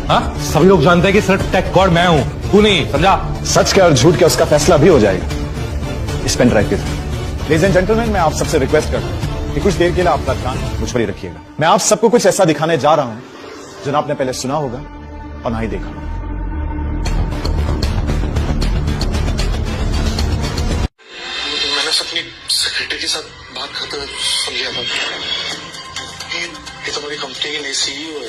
हाँ, सभी लोग जानते हैं कि सिर्फ टेक गॉड मैं हूँ, तू नहीं, समझा? सच क्या और झूठ क्या उसका फैसला भी हो जाएगा इस पेन ड्राइव के थ्रू। लेडीज एंड जेंटलमैन, मैं आप सबसे रिक्वेस्ट करता हूँ कि कुछ देर के लिए आपका ध्यान मुझ पर ही रखिएगा। मैं आप सबको कुछ ऐसा दिखाने जा रहा हूँ जो ना आपने पहले सुना होगा और ना ही देखा। मैंने अपनी सेक्रेटरी के साथ बात करते हुए सुन लिया था ये तुम्हारी कंपनी की नई सीईओ है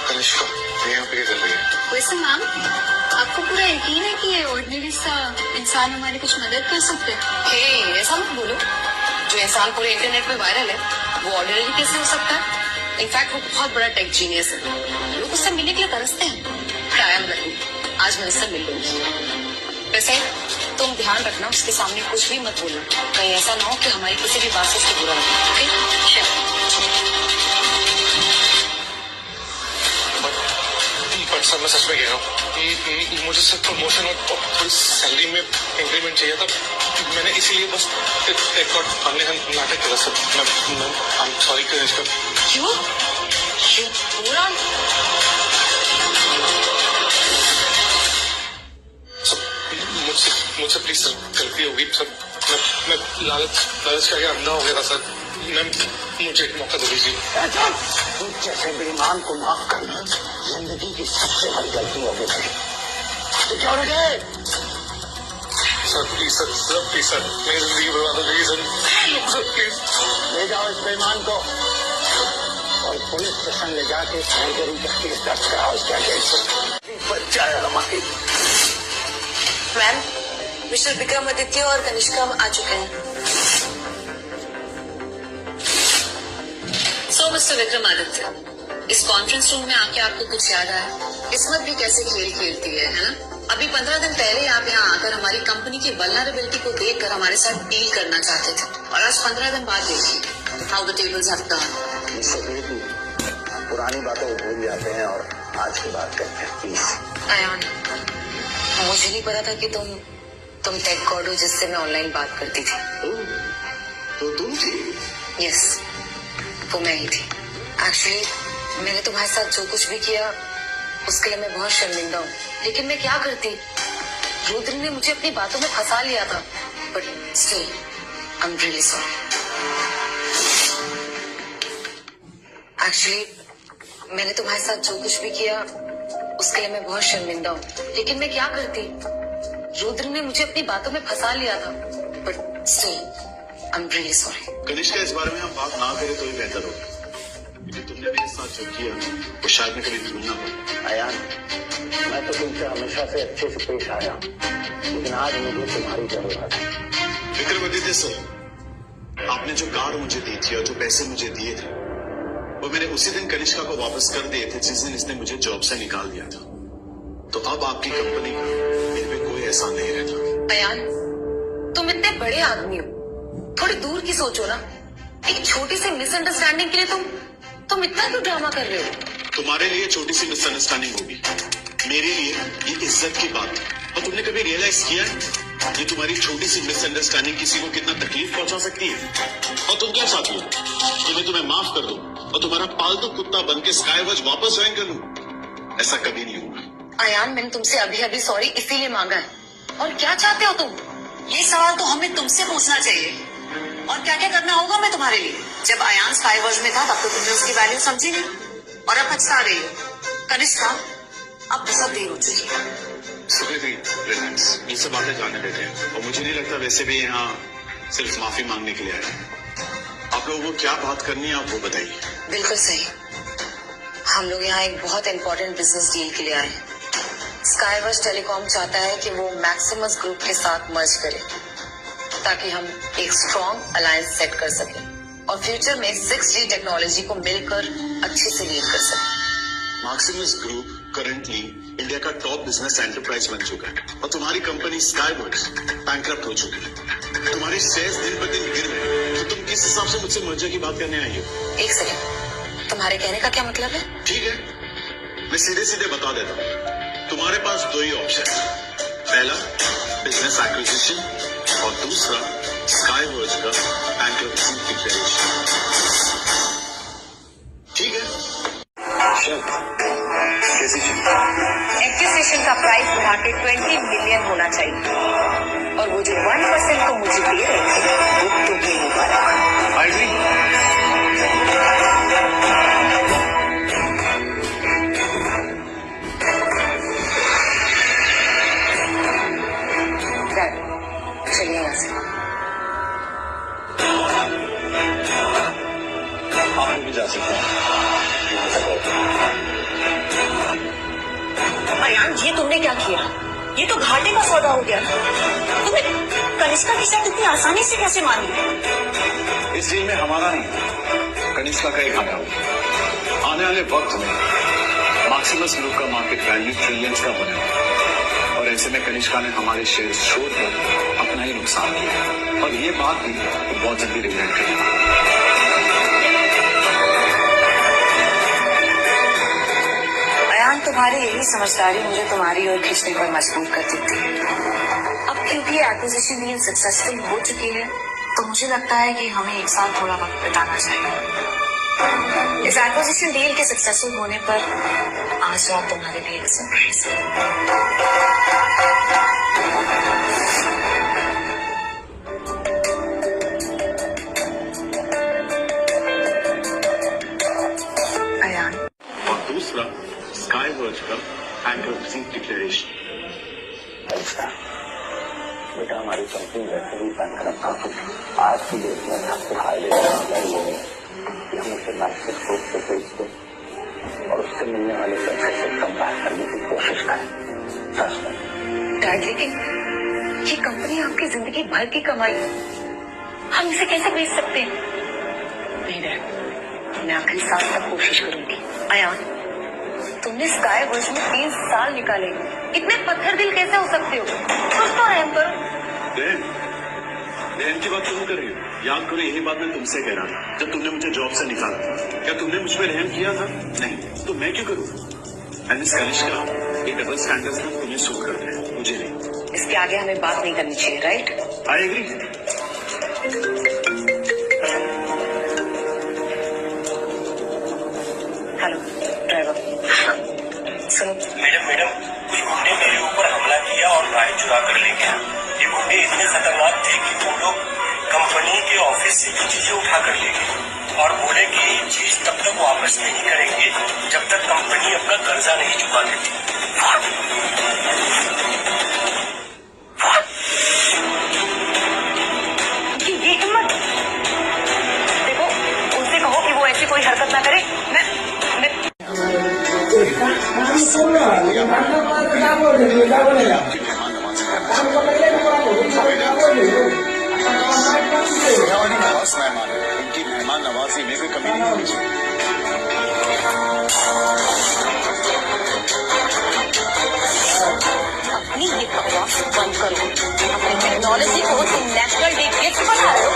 कनिष्का, यहाँ पे क्या कर रही है? वैसे मैम, आपको पूरा यकीन है कि ये ऑर्डिनरी सा इंसान हमारी कुछ मदद कर सकते हैं? हे, ऐसा मत बोलो। जो इंसान पूरे इंटरनेट पे वायरल है वो ऑर्डिनरी कैसे हो सकता है? इनफैक्ट वो बहुत बड़ा टेक जीनियस है, लोग उससे मिलने के लिए तरसते हैं। आई एम लकी, आज मैं उससे मिल लूंगी। वैसे तुम ध्यान रखना, उसके सामने कुछ भी मत बोलना, कहीं ऐसा ना हो कि हमारी किसी भी बात से उसको बुरा लगे। ओके? बट सर, मैं सच में कह रहा हूँ, मुझे सिर्फ प्रमोशन और थोड़ी सैलरी में इंक्रीमेंट चाहिए था। मैंने इसीलिए बस एक और अन्य नाटक करा sir. I am sorry Kanishka. क्यों? पूरा मुझसे प्लीज सर, गलती होगी सर। मैं लालच करके अंधा हो गया था सर। मुझे एक मौका दे दीजिए। कुछ जैसे बेईमान को माफ करना जिंदगी की सबसे बड़ी गलती होगी। सिक्योरिटी सर प्लीज सर, मेरी जिंदगी बर्बाद हो गई सर, प्लीज ले जाओ इस बेईमान को और पुलिस स्टेशन ले जाके फर्जरी का केस दर्ज कराओ। इसका केस बच्चा है हमारी। मैम, मिस्टर विक्रमादित्य और कनिष्का आ चुके हैं। सो मिस्टर विक्रमादित्य, इस कॉन्फ्रेंस रूम में आके आपको कुछ याद आया? किस्मत भी कैसे खेल खेलती है ना? अभी 15 दिन पहले आप यहाँ आकर हमारी कंपनी की वल्नरेबिलिटी को देखकर हमारे साथ डील करना चाहते थे, और आज 15 दिन बाद देखिए how the tables have turned. पुरानी बातों को भूल जाते हैं और आज की बात करते हैं प्लीज। अयान, मुझे नहीं पता था कि तुम टेक गॉड हो जिससे मैं ऑनलाइन बात करती थी। तो तुम थी? यस, वो मैं ही थी। एक्चुअली मैंने तुम्हारे साथ जो कुछ भी किया उसके लिए मैं बहुत शर्मिंदा हूँ, लेकिन मैं क्या करती? रुद्र ने मुझे अपनी बातों में फंसा लिया था, but still I am really sorry. Actually मैंने तुम्हारे साथ जो कुछ भी किया उसके लिए मैं बहुत शर्मिंदा हूँ, लेकिन मैं क्या करती? रुद्र ने मुझे अपनी बातों में फंसा लिया था, but still I am really sorry. Kanishka, इस बारे में हम बात ना करें तो ही बेहतर होगा, क्योंकि तुमने मेरे साथ जो किया वो शायद मैं कभी भूल ना पाऊं। अयान, मैं तो तुमसे हमेशा से अच्छे से पेश आया, लेकिन आज मुझे तुम्हारी जरूरत है। विक्रमादित्य सर, आपने जो कार मुझे दी थी और जो पैसे मुझे दिए थे वो मैंने उसी दिन कनिष्का को वापस कर दिए थे जिस दिन इसने मुझे जॉब से निकाल दिया था। तो अब आपकी कंपनी का मेरे पे कोई एहसान नहीं रहता। अयान, तुम इतने बड़े आदमी हो, थोड़ी दूर की सोचो ना। एक छोटी सी मिसअंडरस्टैंडिंग के लिए तुम इतना क्यों ड्रामा कर रहे हो? तुम्हारे लिए छोटी सी मिसअंडरस्टैंडिंग होगी, मेरे लिए ये इज्जत की बात है। और तुमने कभी रियलाइज किया है ये तुम्हारी छोटी सी मिसअंडरस्टैंडिंग किसी को कितना तकलीफ पहुंचा सकती है? और तुम क्या चाहती हो कि मैं तुम्हें माफ कर दूं और तुम्हारा पालतू कुत्ता बन के स्काईवर्ज वापस ज्वाइन कर लूं? ऐसा कभी नहीं होगा। अयान, मैंने तुमसे अभी सॉरी इसीलिए मांगा है। और क्या चाहते हो तुम? ये सवाल तो हमें तुमसे पूछना चाहिए। और क्या क्या करना होगा मैं तुम्हारे लिए? जब अयान स्काईवर्ज में था तब तो तुमने उसकी वैल्यू समझी नहीं, और अब पछता रही हो। कनिष्का, अब बहुत देर हो चुकी है। रिलैक्स, ये सब बातें जाने देते हैं, और मुझे नहीं लगता वैसे भी यहाँ सिर्फ माफी मांगने के लिए आए हैं। आप लोगों को क्या बात करनी है आप वो बताइए। बिल्कुल सही, हम लोग यहाँ एक बहुत इंपॉर्टेंट बिजनेस डील के लिए आए हैं। स्काईवर्ज टेलीकॉम चाहता है कि वो मैक्सिमस ग्रुप के साथ मर्ज करे ताकि हम एक स्ट्रॉन्ग अलायंस सेट कर सकें और फ्यूचर में 6G टेक्नोलॉजी को मिलकर अच्छे से लीड कर सकें। मैक्सिमस ग्रुप करंटली इंडिया का टॉप बिजनेस एंटरप्राइज बन चुका है और तुम्हारी कंपनी स्काईवर्ज बैंकरप्ट हो चुकी है। तुम्हारे शेयर्स दिन पर दिन गिर रहे हैं, तो तुम किस हिसाब से मुझसे मर्जर की बात करने आई हो? एक सेकंड, तुम्हारे कहने का क्या मतलब है? ठीक है, मैं सीधे सीधे बता देता हूँ। तुम्हारे पास दो ही ऑप्शन है, पहला बिजनेस एक्विजिशन और दूसरा स्काईवर्ज का बैंकरप्सी डिक्लेरेशन। ठीक है? कैसी चाहिए? एक्विजिशन का प्राइस बढ़ा के 20 मिलियन होना चाहिए और वो जो 1% को मुझे दे रहे थे वो तुम्हें मुबारक। I agree. चलिए यहाँ से। आप भी जा सकते हैं। अयान, ये तुमने क्या किया? ये तो घाटे का सौदा हो गया। तुमने कनिष्का की शर्त इतनी आसानी से कैसे मान ली? इस डील में हमारा नहीं, कनिष्का का ही घाटा होगा। आने वाले वक्त में मैक्सिमस ग्रुप का मार्केट वैल्यू ट्रिलियंस का बनेगा और ऐसे में कनिष्का ने हमारे शेयर छोड़कर अपना ही नुकसान किया और ये बात भी बहुत जल्दी रिग्रेट करेगा। अयान, तुम्हारी यही समझदारी मुझे तुम्हारी ओर खींचने पर मजबूर करती थी। अब क्योंकि एक्विजिशन डील सक्सेसफुल हो चुकी है तो मुझे लगता है कि हमें एक साथ थोड़ा वक्त बिताना चाहिए। इस एक्विजिशन डील के सक्सेसफुल होने पर आज रात तुम्हारे लिए एक सरप्राइज है। अयान, और दूसरा स्काईवर्ज का बैंक्रप्सी डिक्लेरेशन। अच्छा बेटा, हमारी कंपनी वैसे भी बैंकरप्ट हो चुकी है। आज की डेट में सबसे हाई रेट कि हम उसे मैक्सिस ग्रुप से बेच दें और उससे मिलने वाले पैसे से कम बात करने की कोशिश करें। सच में डैड, लेकिन ये कंपनी आपकी जिंदगी भर की कमाई है, हम इसे कैसे बेच सकते हैं? नहीं डैड, मैं आखिरी सांस तक कोशिश करूंगी। अयान, तुमने स्काई वर्ल्ड में 3 साल निकाले, इतने पत्थर दिल कैसे हो सकते हो? कुछ तो रहम करो। बहन की बात तुम कर रही हो? याद करो, यही बात मैं तुमसे कह रहा था जब तुमने मुझे जॉब से निकाला था। क्या तुमने मुझ पर रहम किया था? नहीं, तो मैं क्यों करूँ? मिस कनिष्का, ये डबल स्टैंडर्ड्स ना तुम्हें सूट करते हैं, मुझे नहीं। इसके आगे हमें बात नहीं करनी चाहिए, right? I agree. Hello driver, सुनो। मैडम कुछ गुंडे मेरे ऊपर हमला किया और गाड़ी चुरा कर ले गया। ये गुंडे इतने खतरनाक थे कि वो लोग कंपनी के ऑफिस से भी चीजें उठा कर ले गए और बोले कि ये चीज तब तक वापस नहीं करेंगे जब तक कंपनी अपना कर्जा नहीं चुका देती। ये हिम्मत, देखो उनसे कहो कि वो ऐसी कोई हरकत ना करे। मैं इनकी मेहमान नवाजी में कोई कमी नहीं होनी चाहिए। अपनी ये बकवास बंद करो। अपनी टेक्नोलॉजी को तुम नेशनल डे गिफ्ट बना रहे हो।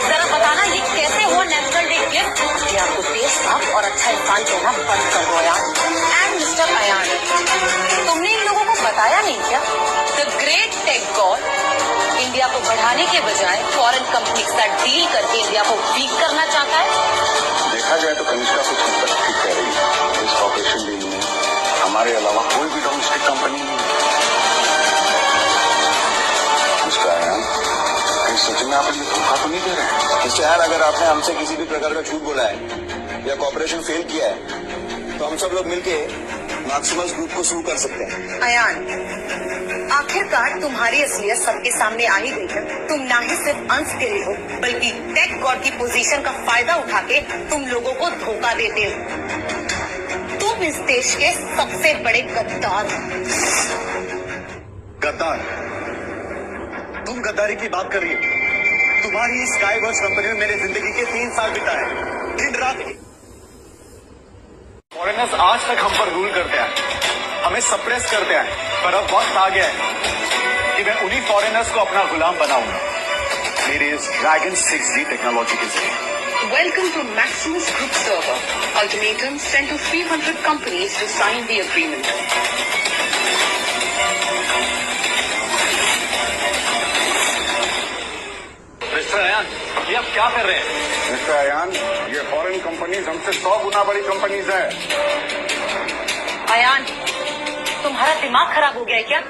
जरा बताना ये कैसे हुआ नेशनल डे गिफ्ट? ये आपको देश का और अच्छा इंसान कहना बंद कर दो अयान। एंड मिस्टर अयान, तुमने इन लोगों को बताया नहीं क्या? The great tech god India को बढ़ाने के बजाय फॉरेन कंपनी के साथ डील करके इंडिया को वीक करना चाहता है। देखा जाए तो कनिष्का कुछ हद तक ठीक कह रही है। इस कॉर्पोरेशन डील में हमारे अलावा कोई भी डोमेस्टिक कंपनी नहीं है। मिस्टर आयान, कहीं सच में आप हमें धोखा तो नहीं दे रहे? मिस्टर आयान, अगर आपने हमसे किसी भी प्रकार का झूठ बोला है या कॉर्पोरेशन फेल किया है तो हम सब लोग मिलके मैक्सिमस ग्रुप को शुरू कर सकते हैं। अयान, आखिरकार तुम्हारी असलियत सबके सामने आ ही गई है। तुम ना ही सिर्फ अंश के लिए हो बल्कि टेक गॉड की पोजीशन का फायदा उठा के तुम लोगों को धोखा देते हो। तुम इस देश के सबसे बड़े गद्दार हो। गद्दार? तुम गद्दारी की बात कर रही हो? तुम्हारी स्काईवर्क्स कंपनी में मेरे जिंदगी के 3 साल बिताए, दिन रात। फॉरेनर्स आज तक हम पर रूल करते हैं, हमें सप्रेस करते हैं, पर अब वक्त आ गया है कि मैं उन्हीं फॉरेनर्स को अपना गुलाम बनाऊंगा मेरे इस ड्रैगन 6G टेक्नोलॉजी के जरिए। Welcome to Maximus Group Server. Ultimatum sent to 300 companies to sign the agreement. Mister Ayaan, ये आप क्या कर रहे हैं? मिस्टर अयान, ये फॉरेन कंपनीज हमसे 100 गुना बड़ी कंपनीज है। अयान, तुम्हारा दिमाग खराब हो गया है क्या?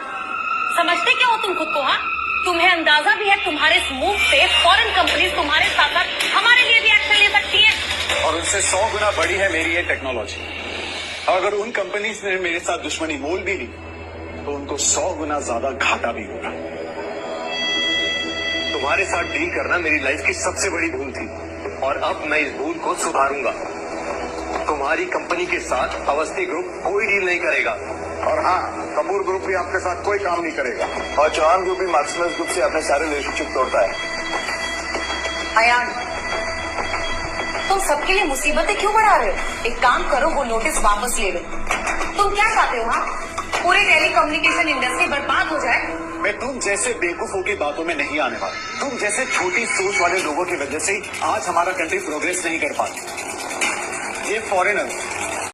समझते क्या हो तुम खुद को? हाँ, तुम्हें अंदाजा भी है तुम्हारे इस मूव से फॉरेन कंपनीज तुम्हारे साथ साथ हमारे लिए भी एक्शन ले सकती है। और उनसे 100 गुना बड़ी है मेरी ये टेक्नोलॉजी। अगर उन कंपनीज ने मेरे साथ दुश्मनी मोल भी ली तो उनको 100 गुना ज्यादा घाटा भी होगा। तुम्हारे साथ डील करना मेरी लाइफ की सबसे बड़ी भूल थी और अब मैं इस भूल को सुधारूंगा। तुम्हारी कंपनी के साथ अवस्थी ग्रुप कोई डील नहीं करेगा। और हाँ, कपूर ग्रुप भी आपके साथ कोई काम नहीं करेगा। और चौहान ग्रुप भी मार्क्समैन ग्रुप से अपने सारे रिलेशनशिप तोड़ता है। अयान, तुम सबके लिए मुसीबतें क्यों बढ़ा रहे हो? एक काम करो, वो नोटिस वापस ले लो। तुम क्या चाहते हो? हाँ, पूरी टेलीकम्युनिकेशन इंडस्ट्री बर्बाद हो जाए? मैं तुम जैसे बेवकूफों की बातों में नहीं आने वाला। तुम जैसे छोटी सोच वाले लोगों की वजह से आज हमारा कंट्री प्रोग्रेस नहीं कर पाती। ये फॉरेनर